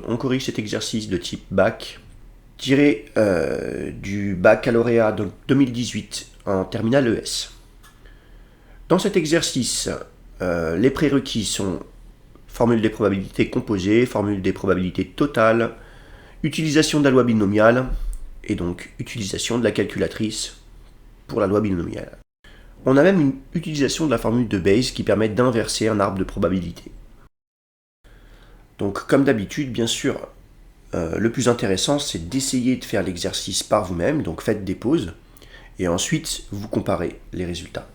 on corrige cet exercice de type bac, tiré du baccalauréat 2018 en terminale ES. Dans cet exercice, les prérequis sont formule des probabilités composées, formule des probabilités totales, utilisation de la loi binomiale, et donc utilisation de la calculatrice pour la loi binomiale. On a même une utilisation de la formule de Bayes qui permet d'inverser un arbre de probabilité. Donc comme d'habitude, bien sûr, le plus intéressant c'est d'essayer de faire l'exercice par vous-même, donc faites des pauses, et ensuite vous comparez les résultats.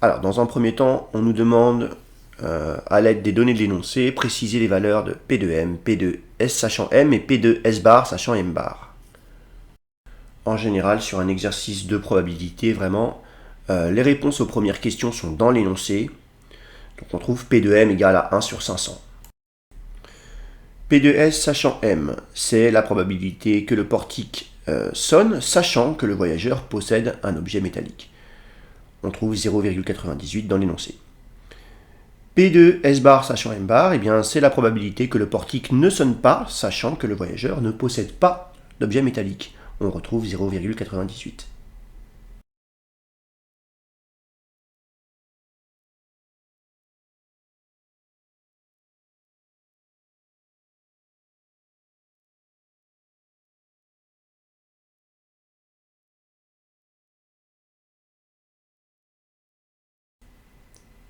Alors dans un premier temps, on nous demande, à l'aide des données de l'énoncé, préciser les valeurs de P de M, P de S sachant M et P de S bar sachant M bar. En général, sur un exercice de probabilité, vraiment, les réponses aux premières questions sont dans l'énoncé. Donc on trouve P de M égale à 1 sur 500. P de S sachant M, c'est la probabilité que le portique sonne, sachant que le voyageur possède un objet métallique. On trouve 0,98 dans l'énoncé. P de S bar sachant M bar, eh bien, c'est la probabilité que le portique ne sonne pas, sachant que le voyageur ne possède pas d'objet métallique. On retrouve 0,98.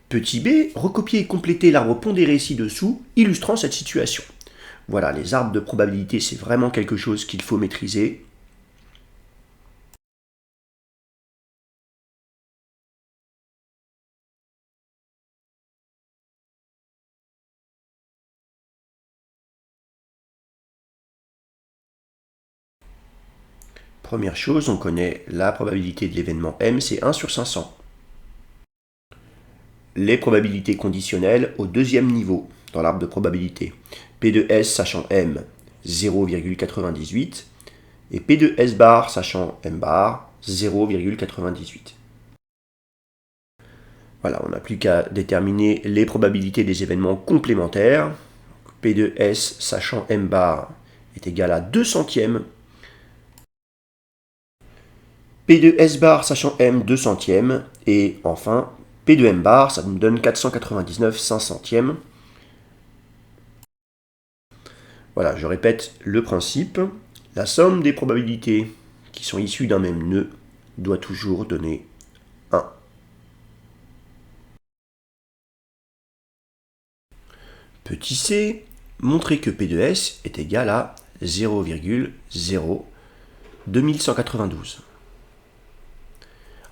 Petit b, recopier et compléter l'arbre pondéré ci-dessous, illustrant cette situation. Voilà, les arbres de probabilité, c'est vraiment quelque chose qu'il faut maîtriser. Première chose, on connaît la probabilité de l'événement M, c'est 1 sur 500. Les probabilités conditionnelles au deuxième niveau, dans l'arbre de probabilité. P de S sachant M, 0,98, et P de S bar sachant M bar, 0,98. Voilà, on n'a plus qu'à déterminer les probabilités des événements complémentaires. P de S sachant M bar est égal à 2 centièmes. P de S bar sachant M 2 centièmes. Et enfin, P de M bar, ça nous donne 499 5 centièmes. Voilà, je répète le principe. La somme des probabilités qui sont issues d'un même nœud doit toujours donner 1. Petit c, montrer que P de S est égal à 0,02192.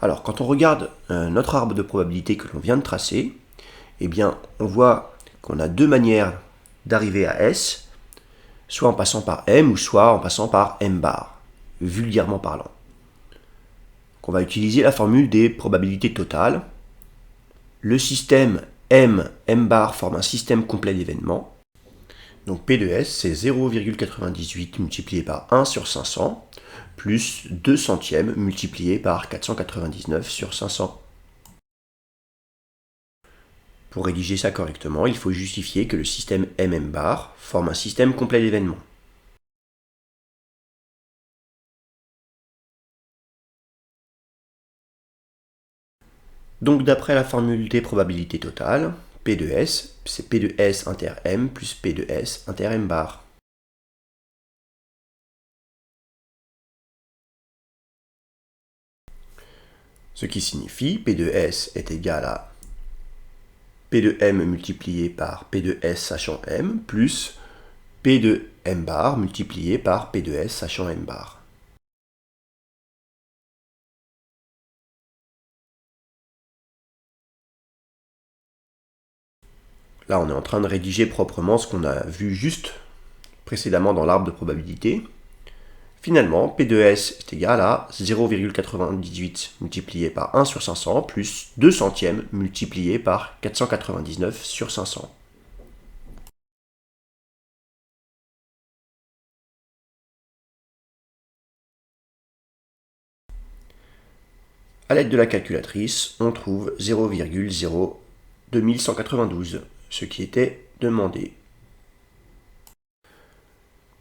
Alors, quand on regarde notre arbre de probabilité que l'on vient de tracer, eh bien, on voit qu'on a deux manières d'arriver à S, soit en passant par M ou soit en passant par M bar, vulgairement parlant. Donc, on va utiliser la formule des probabilités totales. Le système M bar forme un système complet d'événements. Donc P de S, c'est 0,98 multiplié par 1 sur 500, plus 2 centièmes multiplié par 499 sur 500. Pour rédiger ça correctement, il faut justifier que le système M bar forme un système complet d'événements. Donc d'après la formule des probabilités totales, P de S, c'est P de S inter M plus P de S inter M bar. Ce qui signifie P de S est égal à P de M multiplié par P de S sachant M plus P de M bar multiplié par P de S sachant M bar. Là, on est en train de rédiger proprement ce qu'on a vu juste précédemment dans l'arbre de probabilité. Finalement, P de S est égal à 0,98 multiplié par 1 sur 500 plus 2 centièmes multiplié par 499 sur 500. A l'aide de la calculatrice, on trouve 0,02192, ce qui était demandé.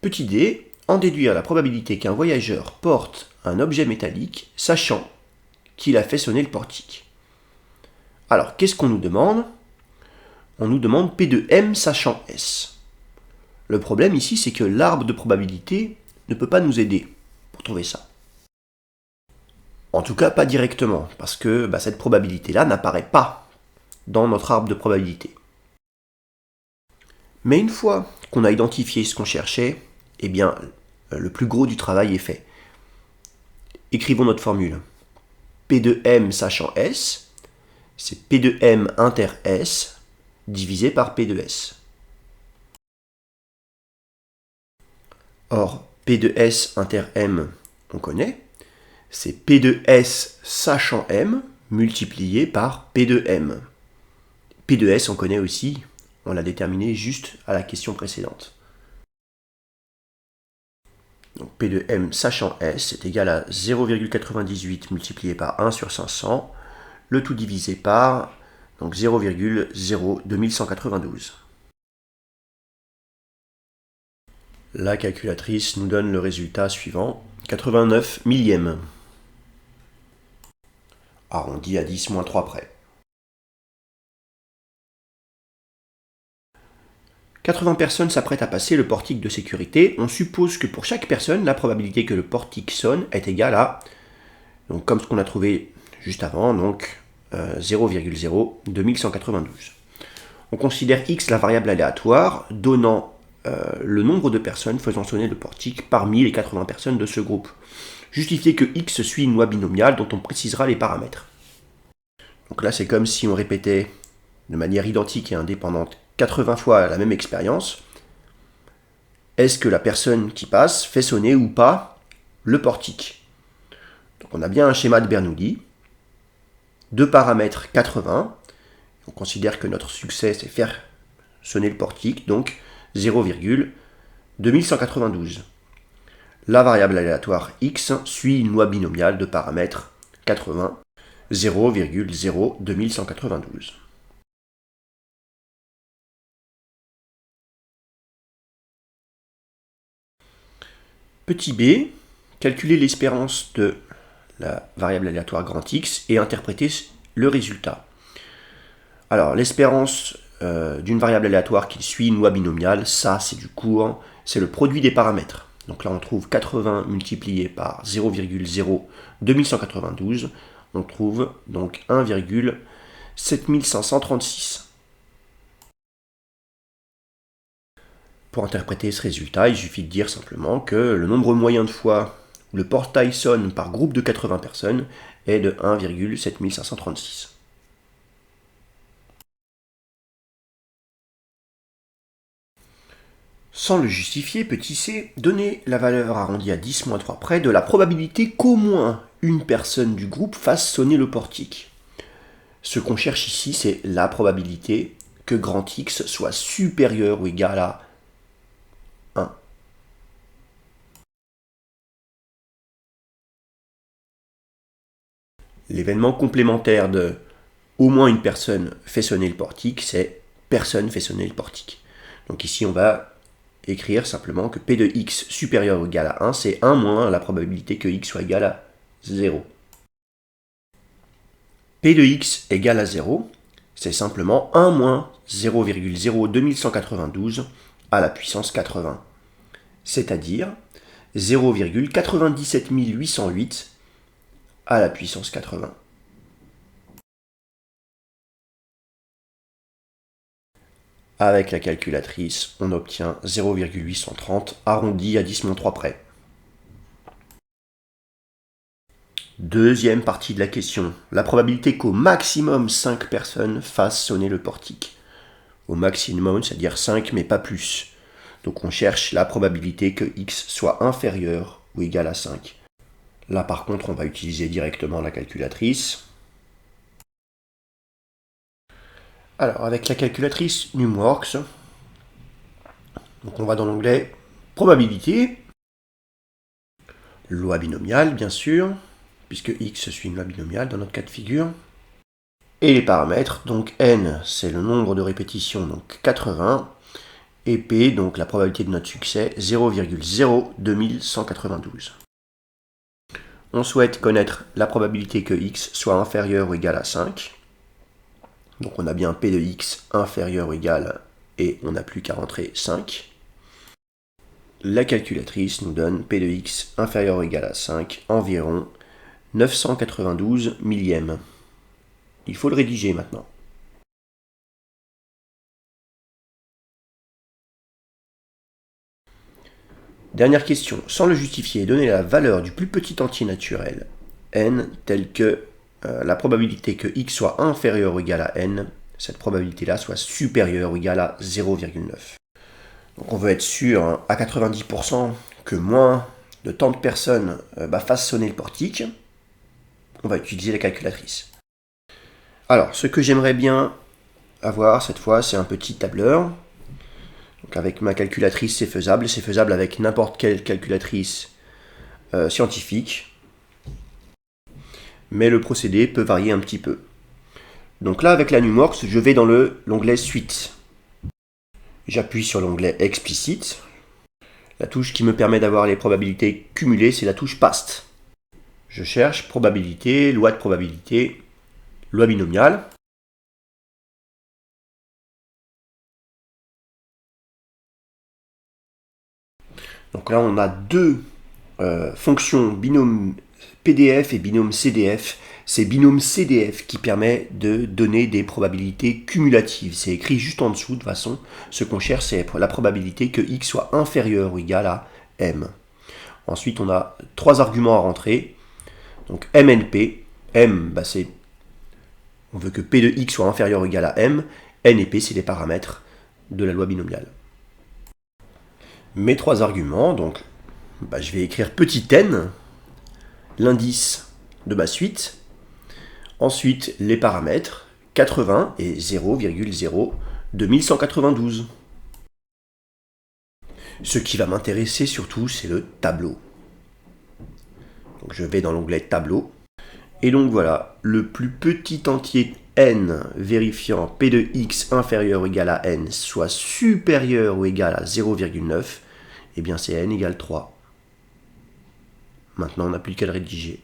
Petit d, en déduire la probabilité qu'un voyageur porte un objet métallique, sachant qu'il a fait sonner le portique. Alors, qu'est-ce qu'on nous demande? On nous demande P de M sachant S. Le problème ici, c'est que l'arbre de probabilité ne peut pas nous aider pour trouver ça. En tout cas, pas directement, parce que cette probabilité-là n'apparaît pas dans notre arbre de probabilité. Mais une fois qu'on a identifié ce qu'on cherchait, eh bien, le plus gros du travail est fait. Écrivons notre formule. P de M sachant S, c'est P de M inter S divisé par P de S. Or, P de S inter M, on connaît, c'est P de S sachant M multiplié par P de M. P de S, on connaît aussi, on l'a déterminé juste à la question précédente. Donc P de M sachant S est égal à 0,98 multiplié par 1 sur 500, le tout divisé par 0,02192. La calculatrice nous donne le résultat suivant, 89 millièmes. Arrondi à 10-3 près. 80 personnes s'apprêtent à passer le portique de sécurité. On suppose que pour chaque personne, la probabilité que le portique sonne est égale à, donc comme ce qu'on a trouvé juste avant, donc 0,02192. On considère x la variable aléatoire, donnant le nombre de personnes faisant sonner le portique parmi les 80 personnes de ce groupe. Justifier que x suit une loi binomiale dont on précisera les paramètres. Donc là, c'est comme si on répétait de manière identique et indépendante 80 fois la même expérience. Est-ce que la personne qui passe fait sonner ou pas le portique? Donc on a bien un schéma de Bernoulli. Deux paramètres 80. On considère que notre succès, c'est faire sonner le portique, donc 0,2192. La variable aléatoire x suit une loi binomiale de paramètres 80, 0,02192. Petit b, calculer l'espérance de la variable aléatoire grand X et interpréter le résultat. Alors, l'espérance d'une variable aléatoire qui suit une loi binomiale, ça c'est du cours, c'est le produit des paramètres. Donc là on trouve 80 multiplié par 0,02192, on trouve donc 1,7536. Pour interpréter ce résultat, il suffit de dire simplement que le nombre moyen de fois où le portail sonne par groupe de 80 personnes est de 1,7536. Sans le justifier, petit c, donner la valeur arrondie à 10-3 près de la probabilité qu'au moins une personne du groupe fasse sonner le portique. Ce qu'on cherche ici, c'est la probabilité que grand X soit supérieur ou égal à 1. L'événement complémentaire de au moins une personne fait sonner le portique, c'est personne fait sonner le portique. Donc ici, on va écrire simplement que P de X supérieur ou égal à 1, c'est 1 moins la probabilité que X soit égal à 0. P de X égale à 0, c'est simplement 1 moins 0,02192 à la puissance 80, c'est-à-dire 0,97808 à la puissance 80. Avec la calculatrice, on obtient 0,830 arrondi à 10-3 près. Deuxième partie de la question, la probabilité qu'au maximum 5 personnes fassent sonner le portique. Au maximum, c'est-à-dire 5 mais pas plus. Donc on cherche la probabilité que x soit inférieur ou égal à 5. Là par contre, on va utiliser directement la calculatrice. Alors avec la calculatrice NumWorks, donc on va dans l'onglet probabilité, loi binomiale bien sûr, puisque x suit une loi binomiale dans notre cas de figure, et les paramètres, donc n c'est le nombre de répétitions, donc 80, et P, donc la probabilité de notre succès, 0,02192. On souhaite connaître la probabilité que x soit inférieur ou égal à 5. Donc on a bien P de x inférieur ou égal, et on n'a plus qu'à rentrer 5. La calculatrice nous donne P de x inférieur ou égal à 5, environ 992 millièmes. Il faut le rédiger maintenant. Dernière question. Sans le justifier, donnez la valeur du plus petit entier naturel, n, telle que la probabilité que x soit inférieur ou égal à n, cette probabilité-là soit supérieure ou égale à 0,9. Donc on veut être sûr à 90% que moins de tant de personnes fassent sonner le portique. On va utiliser la calculatrice. Alors, ce que j'aimerais bien avoir cette fois, c'est un petit tableur. Donc avec ma calculatrice, c'est faisable avec n'importe quelle calculatrice scientifique. Mais le procédé peut varier un petit peu. Donc là, avec la NumWorks, je vais dans l'onglet Suite. J'appuie sur l'onglet Explicite. La touche qui me permet d'avoir les probabilités cumulées, c'est la touche Past. Je cherche probabilité, loi de probabilité, loi binomiale. Donc là, on a deux fonctions, binôme PDF et binôme CDF. C'est binôme CDF qui permet de donner des probabilités cumulatives. C'est écrit juste en dessous, de toute façon. Ce qu'on cherche, c'est la probabilité que x soit inférieur ou égal à m. Ensuite, on a trois arguments à rentrer. Donc MNP. M, on veut que P de x soit inférieur ou égal à m. N et P, c'est les paramètres de la loi binomiale. Mes trois arguments, donc je vais écrire petit n, l'indice de ma suite. Ensuite, les paramètres 80 et 0,02192. Ce qui va m'intéresser surtout, c'est le tableau. Donc je vais dans l'onglet Tableau. Et donc voilà, le plus petit entier n vérifiant P de x inférieur ou égal à n soit supérieur ou égal à 0,9, eh bien c'est n égale 3. Maintenant, on n'a plus qu'à le rédiger.